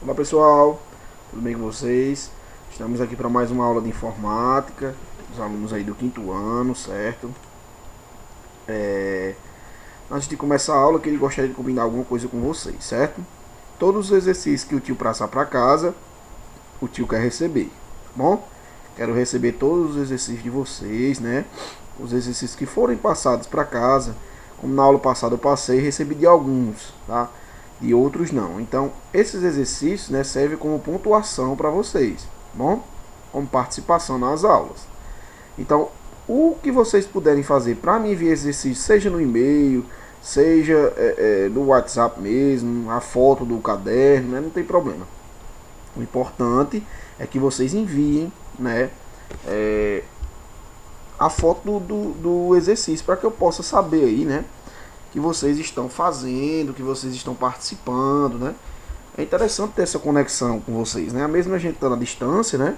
Olá pessoal, tudo bem com vocês? Estamos aqui para mais uma aula de informática, os alunos aí do quinto ano, certo? Antes de começar a aula, eu queria gostaria de combinar alguma coisa com vocês, certo? Todos os exercícios que o tio passar para casa, o tio quer receber, tá bom? Quero receber todos os exercícios de vocês, né? Os exercícios que forem passados para casa, como na aula passada eu passei, recebi de alguns, tá? De outros não. Então, esses exercícios, né, servem como pontuação para vocês, tá bom? Como participação nas aulas. Então, o que vocês puderem fazer para me enviar exercício, seja no e-mail, seja no WhatsApp mesmo, a foto do caderno, né, não tem problema. O importante é que vocês enviem, né, a foto do exercício para que eu possa saber aí, né, que vocês estão fazendo, que vocês estão participando, né? É interessante ter essa conexão com vocês, né? Mesmo a gente estando à distância, né?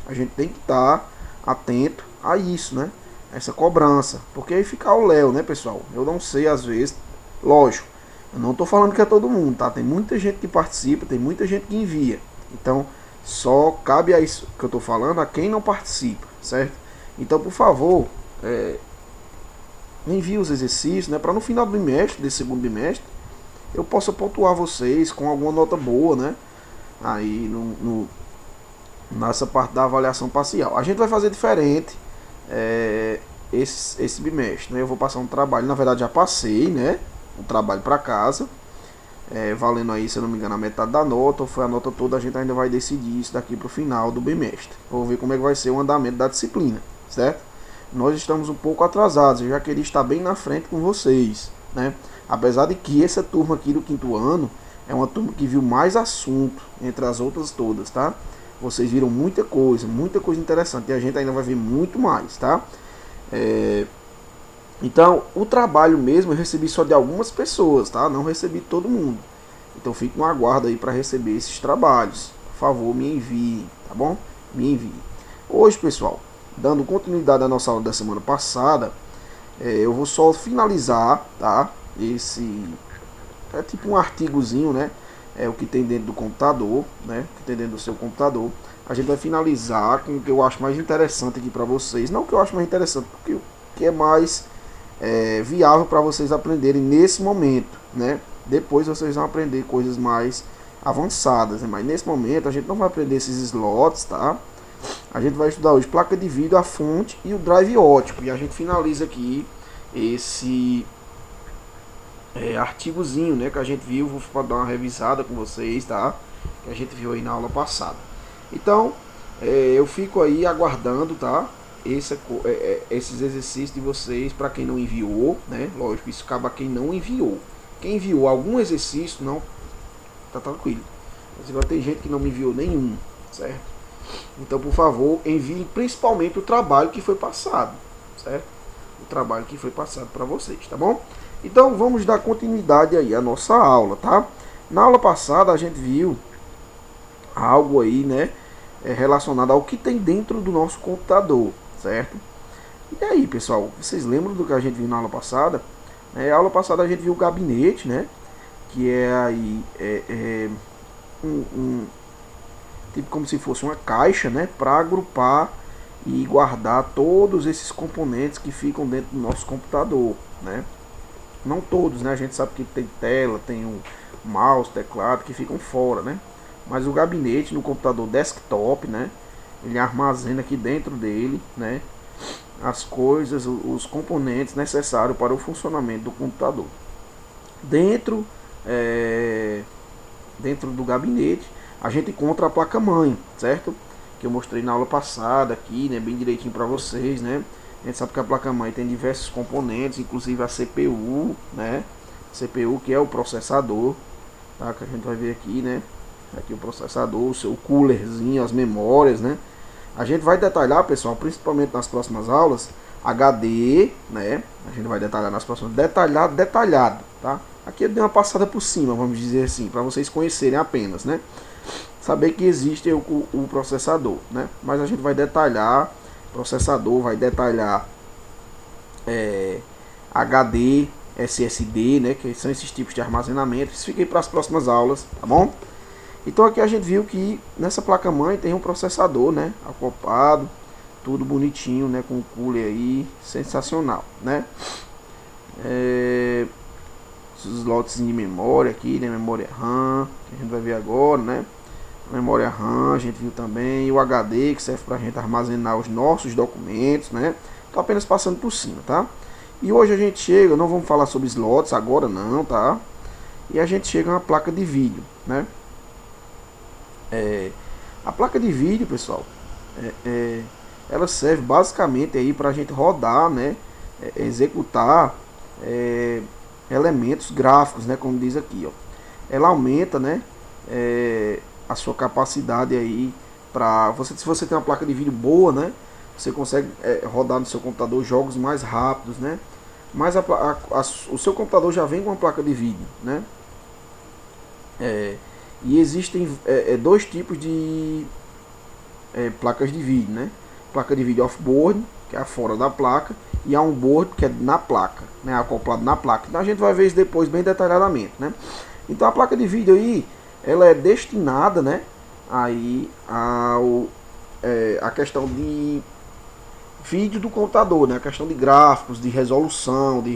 A gente tem que estar atento a isso, né? Essa cobrança. Porque aí fica o Léo, né, pessoal? Eu não sei, às vezes, lógico, eu não estou falando que é todo mundo, tá? Tem muita gente que participa, tem muita gente que envia. Então, só cabe a isso que eu estou falando a quem não participa, certo? Então, por favor, envie os exercícios, né, para no final do bimestre, desse segundo bimestre, eu possa pontuar vocês com alguma nota boa, né, aí nessa parte da avaliação parcial. A gente vai fazer diferente esse bimestre, né, eu vou passar um trabalho, na verdade já passei, né, um trabalho para casa, valendo aí, se eu não me engano, a metade da nota, ou foi a nota toda, a gente ainda vai decidir isso daqui para o final do bimestre. Vou ver como é que vai ser o andamento da disciplina, certo? Nós estamos um pouco atrasados, eu já queria estar bem na frente com vocês, né? Apesar de que essa turma aqui do quinto ano é uma turma que viu mais assunto entre as outras todas, tá? Vocês viram muita coisa interessante e a gente ainda vai ver muito mais, tá? Então, o trabalho mesmo eu recebi só de algumas pessoas, tá? Não recebi todo mundo. Então, fique no aguardo aí para receber esses trabalhos. Por favor, me enviem, tá bom? Me enviem. Hoje, pessoal, dando continuidade à nossa aula da semana passada, eu vou só finalizar, tá? Esse é tipo um artigozinho, né? É o que tem dentro do computador, né? O que tem dentro do seu computador. A gente vai finalizar com o que eu acho mais interessante aqui para vocês. Não o que eu acho mais interessante, porque o que é mais viável para vocês aprenderem nesse momento, né? Depois vocês vão aprender coisas mais avançadas, né? Mas nesse momento a gente não vai aprender esses slots, tá? A gente vai estudar hoje placa de vídeo, a fonte e o drive ótico. E a gente finaliza aqui esse artigozinho, né, que a gente viu. Vou dar uma revisada com vocês, tá? Que a gente viu aí na aula passada. Então, eu fico aí aguardando, tá? Esses exercícios de vocês para quem não enviou, né? Lógico, isso acaba quem não enviou. Quem enviou algum exercício, não, tá tranquilo. Mas agora tem gente que não me enviou nenhum, certo? Então, por favor, enviem principalmente o trabalho que foi passado, certo? O trabalho que foi passado para vocês, tá bom? Então, vamos dar continuidade aí à nossa aula, tá? Na aula passada, a gente viu algo aí, né, relacionado ao que tem dentro do nosso computador, certo? E aí, pessoal, vocês lembram do que a gente viu na aula passada? Na aula passada, a gente viu o gabinete, né? Que é aí tipo como se fosse uma caixa, né, para agrupar e guardar todos esses componentes que ficam dentro do nosso computador, né? Não todos, né? A gente sabe que tem tela, tem um mouse, teclado que ficam fora, né? Mas o gabinete no computador desktop, né, ele armazena aqui dentro dele, né, as coisas, os componentes necessários para o funcionamento do computador. Dentro do gabinete a gente encontra a placa-mãe, certo? Que eu mostrei na aula passada aqui, né, bem direitinho para vocês, né? A gente sabe que a placa-mãe tem diversos componentes, inclusive a CPU, né? CPU que é o processador, tá? Que a gente vai ver aqui, né? Aqui o processador, o seu coolerzinho, as memórias, né? A gente vai detalhar, pessoal, principalmente nas próximas aulas, HD, né? A gente vai detalhar nas próximas, detalhado, tá? Aqui eu dei uma passada por cima, vamos dizer assim, para vocês conhecerem apenas, né? Saber que existe o processador, né? Mas a gente vai detalhar processador, vai detalhar HD, SSD, né? Que são esses tipos de armazenamento. Isso fica aí para as próximas aulas, tá bom? Então aqui a gente viu que nessa placa-mãe tem um processador, né, acoplado, tudo bonitinho, né, com o cooler aí, sensacional, né. Os slots de memória aqui, né, memória RAM, que a gente vai ver agora, né. Memória RAM, a gente viu também, o HD, que serve para a gente armazenar os nossos documentos, né. Tô apenas passando por cima, tá. E hoje a gente chega, não vamos falar sobre slots agora não, tá. E a gente chega a uma placa de vídeo, né. A placa de vídeo, pessoal, ela serve basicamente aí para a gente rodar, né, executar elementos gráficos, né, como diz aqui, ó. Ela aumenta, né, a sua capacidade aí para você, se você tem uma placa de vídeo boa, né, você consegue rodar no seu computador jogos mais rápidos, né. Mas o seu computador já vem com uma placa de vídeo, né. E existem dois tipos de placas de vídeo, né? Placa de vídeo off-board, que é fora da placa, e a on-board, que é na placa, né? Acoplado na placa. Então a gente vai ver isso depois bem detalhadamente, né? Então a placa de vídeo aí, ela é destinada, né, aí a questão de vídeo do computador, né? A questão de gráficos, de resolução, de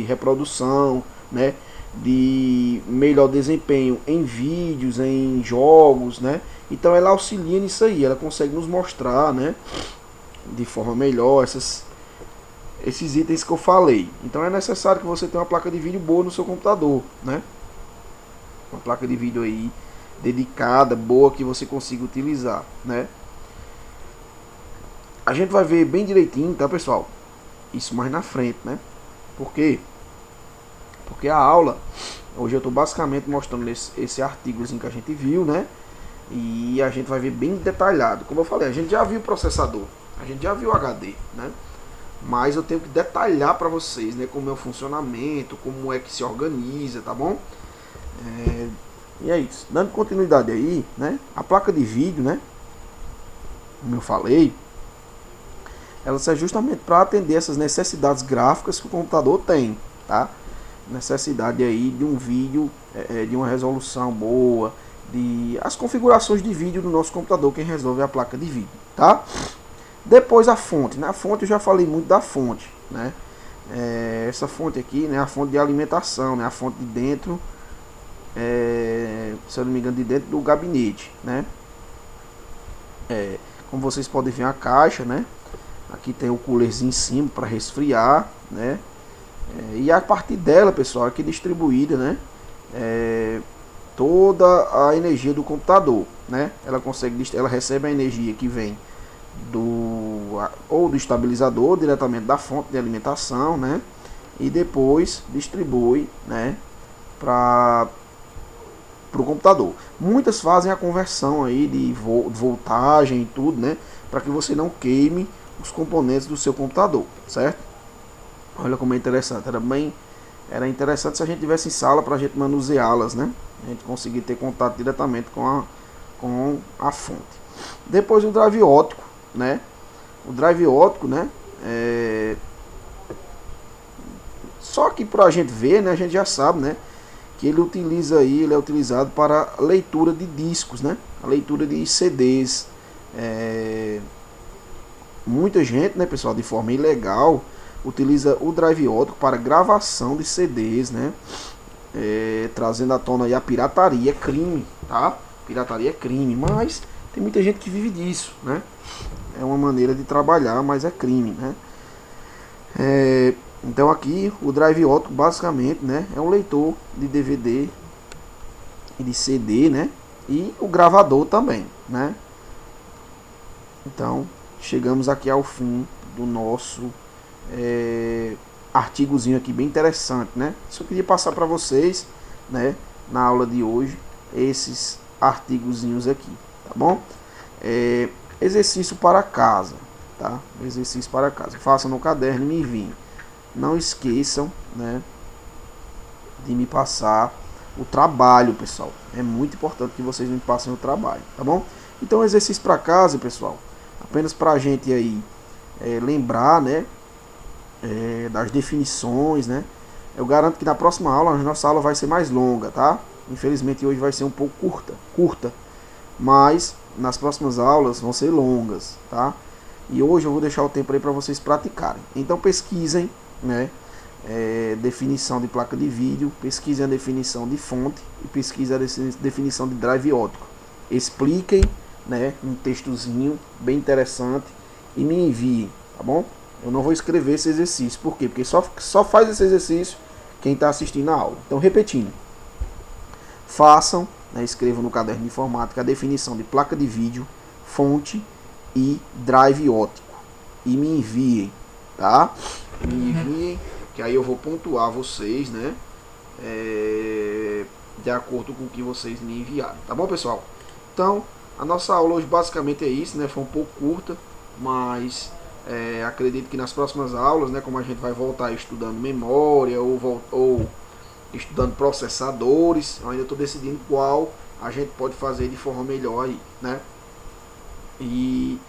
reprodução, né? De melhor desempenho em vídeos, em jogos, né? Então ela auxilia nisso aí, ela consegue nos mostrar, né, de forma melhor esses itens que eu falei. Então é necessário que você tenha uma placa de vídeo boa no seu computador, né? Uma placa de vídeo aí dedicada, boa, que você consiga utilizar, né? A gente vai ver bem direitinho, tá, pessoal? Isso mais na frente, né? Por quê? Porque a aula, hoje eu estou basicamente mostrando esse artigozinho que a gente viu, né? E a gente vai ver bem detalhado. Como eu falei, a gente já viu o processador, a gente já viu o HD, né? Mas eu tenho que detalhar para vocês, né, como é o funcionamento, como é que se organiza, tá bom? E é isso. Dando continuidade aí, né? A placa de vídeo, né? Como eu falei, ela serve justamente para atender essas necessidades gráficas que o computador tem, tá? Necessidade aí de um vídeo de uma resolução boa, de as configurações de vídeo do nosso computador, quem resolve é a placa de vídeo, tá? Depois a fonte, né? A fonte eu já falei muito da fonte, né? Essa fonte aqui, né? A fonte de alimentação, né? A fonte de dentro, se eu não me engano, de dentro do gabinete, né? Como vocês podem ver a caixa, né? Aqui tem o coolerzinho em cima para resfriar, né? E a partir dela, pessoal, aqui distribuída, né, toda a energia do computador, né? Ela recebe a energia que vem do estabilizador diretamente da fonte de alimentação, né? E depois distribui, né, para o computador. Muitas fazem a conversão aí de voltagem e tudo, né, para que você não queime os componentes do seu computador, certo? Olha como é interessante, era interessante se a gente tivesse em sala para a gente manuseá-las, né? A gente conseguir ter contato diretamente com a fonte. Depois o drive óptico, né? O drive óptico, né? Só que para a gente ver, né? A gente já sabe, né? Que ele é utilizado para leitura de discos, né? A leitura de CDs. Muita gente, né, pessoal, de forma ilegal, utiliza o drive óptico para gravação de CDs, né? Trazendo à tona aí a pirataria, crime, tá? Pirataria é crime, mas tem muita gente que vive disso, né? É uma maneira de trabalhar, mas é crime, né? Então aqui o drive óptico basicamente, né, é um leitor de DVD e de CD, né? E o gravador também, né? Então chegamos aqui ao fim do nosso artigozinho aqui bem interessante, né? Só queria passar para vocês, né, na aula de hoje, esses artigozinhos aqui, tá bom? Exercício para casa, tá? Exercício para casa. Faça no caderno e me enviem. Não esqueçam, né, de me passar o trabalho, pessoal. É muito importante que vocês me passem o trabalho, tá bom? Então, exercício para casa, pessoal, apenas para a gente aí lembrar, né, das definições, né? Eu garanto que na próxima aula, a nossa aula vai ser mais longa, tá? infelizmente hoje vai ser um pouco curta, mas nas próximas aulas vão ser longas, tá? E hoje eu vou deixar o tempo aí para vocês praticarem. Então pesquisem, né? Definição de placa de vídeo, pesquisem a definição de fonte e pesquisem a definição de drive óptico. Expliquem, né, um textozinho bem interessante e me enviem, tá bom? Eu não vou escrever esse exercício, por quê? Porque só faz esse exercício quem está assistindo a aula. Então, repetindo, façam, né, escrevam no caderno de informática a definição de placa de vídeo, fonte e drive óptico e me enviem, tá? Me enviem, que aí eu vou pontuar vocês, né, de acordo com o que vocês me enviarem, tá bom, pessoal? Então, a nossa aula hoje basicamente é isso, né? Foi um pouco curta, mas acredito que nas próximas aulas, né, como a gente vai voltar estudando memória ou estudando processadores, eu ainda estou decidindo qual a gente pode fazer de forma melhor aí, né? E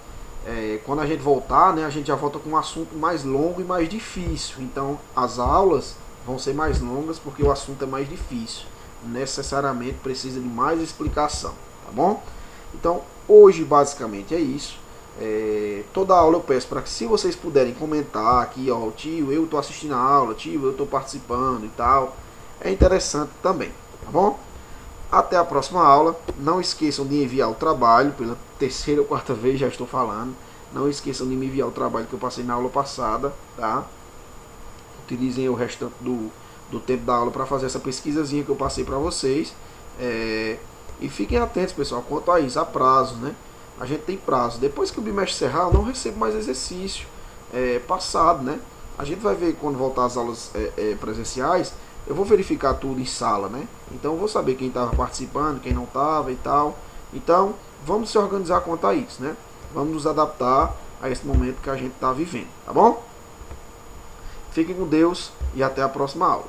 quando a gente voltar, né, a gente já volta com um assunto mais longo e mais difícil. Então as aulas vão ser mais longas porque o assunto é mais difícil. Necessariamente precisa de mais explicação, tá bom? Então hoje basicamente é isso. Toda aula eu peço para que, se vocês puderem comentar aqui, ó, tio, eu estou assistindo a aula, tio, eu estou participando e tal, é interessante também, tá bom? Até a próxima aula. Não esqueçam de enviar o trabalho, pela terceira ou quarta vez já estou falando. Não esqueçam de me enviar o trabalho que eu passei na aula passada, tá? Utilizem o restante do tempo da aula para fazer essa pesquisazinha que eu passei para vocês. E fiquem atentos, pessoal, quanto a isso, a prazo, né? A gente tem prazo. Depois que o bimestre encerrar, eu não recebo mais exercício passado, né? A gente vai ver quando voltar às aulas presenciais. Eu vou verificar tudo em sala, né? Então eu vou saber quem estava participando, quem não estava e tal. Então vamos se organizar quanto a isso, né? Vamos nos adaptar a esse momento que a gente está vivendo, tá bom? Fiquem com Deus e até a próxima aula.